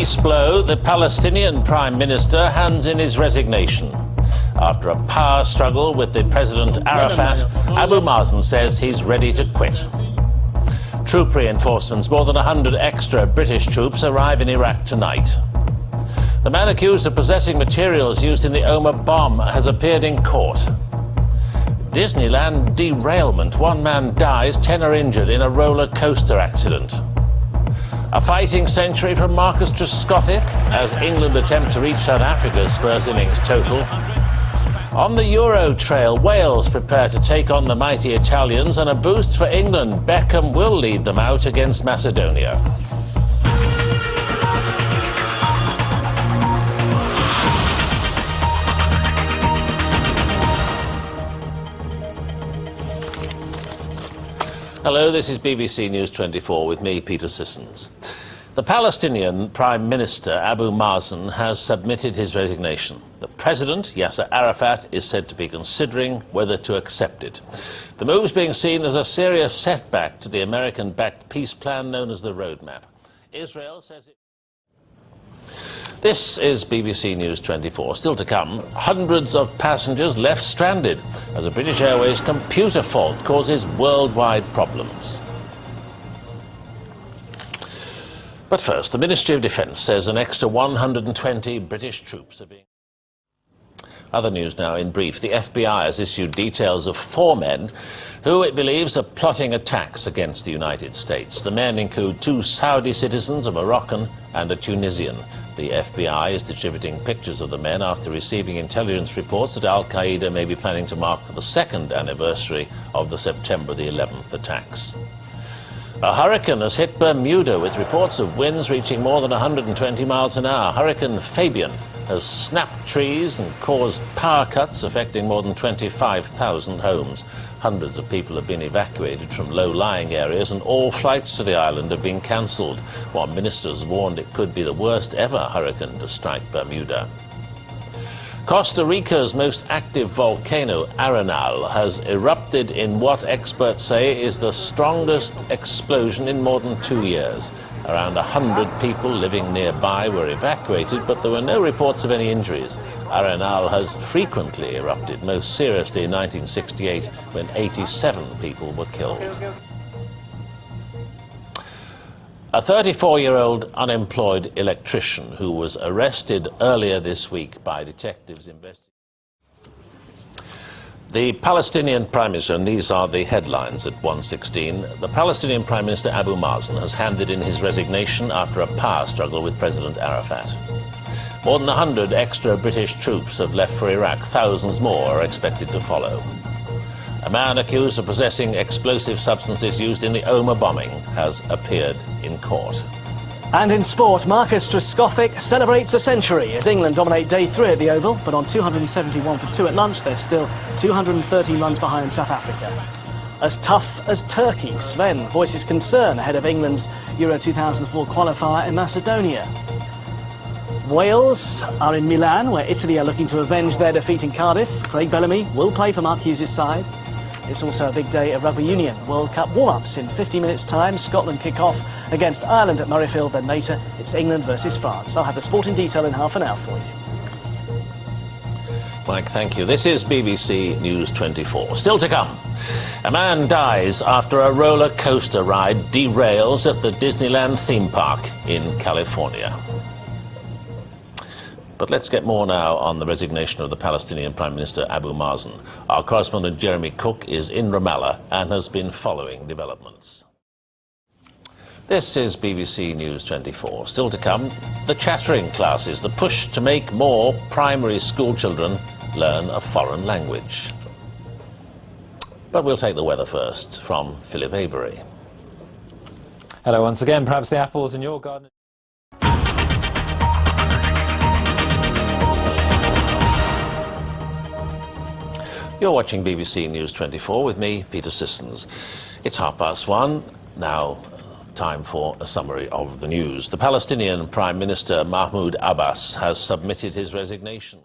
peace blow, the Palestinian Prime Minister hands in his resignation. After a power struggle with the President Arafat, Abu Mazen says he's ready to quit. Troop reinforcements, more than 100 extra British troops arrive in Iraq tonight. The man accused of possessing materials used in the Omagh bomb has appeared in court. Disneyland derailment. 1 man dies, 10 are injured in a roller coaster accident. A fighting century from Marcus Trescothick as England attempt to reach South Africa's first innings total. On the Euro trail, Wales prepare to take on the mighty Italians, and a boost for England. Beckham will lead them out against Macedonia. Hello, this is BBC News 24 with me, Peter Sissons. The Palestinian Prime Minister Abu Mazen has submitted his resignation. The President, Yasser Arafat, is said to be considering whether to accept it. The move is being seen as a serious setback to the American-backed peace plan known as the Roadmap. Israel says it... This is BBC News 24. Still to come, hundreds of passengers left stranded as a British Airways computer fault causes worldwide problems. But first, the Ministry of Defence says an extra 120 British troops are being... Other news now in brief. The FBI has issued details of 4 men who it believes are plotting attacks against the United States. The men include 2 Saudi citizens, a Moroccan and a Tunisian. The FBI is distributing pictures of the men after receiving intelligence reports that Al-Qaeda may be planning to mark the 2nd anniversary of the September the 11th attacks. A hurricane has hit Bermuda with reports of winds reaching more than 120 miles an hour. Hurricane Fabian has snapped trees and caused power cuts affecting more than 25,000 homes. Hundreds of people have been evacuated from low-lying areas and all flights to the island have been cancelled, while ministers warned it could be the worst ever hurricane to strike Bermuda. Costa Rica's most active volcano, Arenal, has erupted in what experts say is the strongest explosion in more than 2 years. Around 100 people living nearby were evacuated, but there were no reports of any injuries. Arenal has frequently erupted, most seriously in 1968, when 87 people were killed. A 34-year-old unemployed electrician who was arrested earlier this week by detectives investigating the Palestinian Prime Minister, and these are the headlines at 1:16, the Palestinian Prime Minister Abu Mazen has handed in his resignation after a power struggle with President Arafat. More than 100 extra British troops have left for Iraq. Thousands more are expected to follow. A man accused of possessing explosive substances used in the Omagh bombing has appeared in court. And in sport, Marcus Trescothick celebrates a century as England dominate day 3 at the Oval, but on 271 for 2 at lunch, they're still 213 runs behind South Africa. As tough as Turkey, Sven voices concern ahead of England's Euro 2004 qualifier in Macedonia. Wales are in Milan, where Italy are looking to avenge their defeat in Cardiff. Craig Bellamy will play for Mark Hughes' side. It's also a big day of Rugby Union. World Cup warm-ups in 50 minutes' time. Scotland kick off against Ireland at Murrayfield, then later it's England versus France. I'll have the sport in detail in half an hour for you. Mike, thank you. This is BBC News 24. Still to come. A man dies after a roller coaster ride derails at the Disneyland theme park in California. But let's get more now on the resignation of the Palestinian Prime Minister Abu Mazen. Our correspondent Jeremy Cook is in Ramallah and has been following developments. This is BBC News 24. Still to come, the chattering classes, the push to make more primary school children learn a foreign language. But we'll take the weather first from Philip Avery. Hello once again. Perhaps the apples in your garden. You're watching BBC News 24 with me, Peter Sissons. It's 1:30. Now, time for a summary of the news. The Palestinian Prime Minister Mahmoud Abbas has submitted his resignation.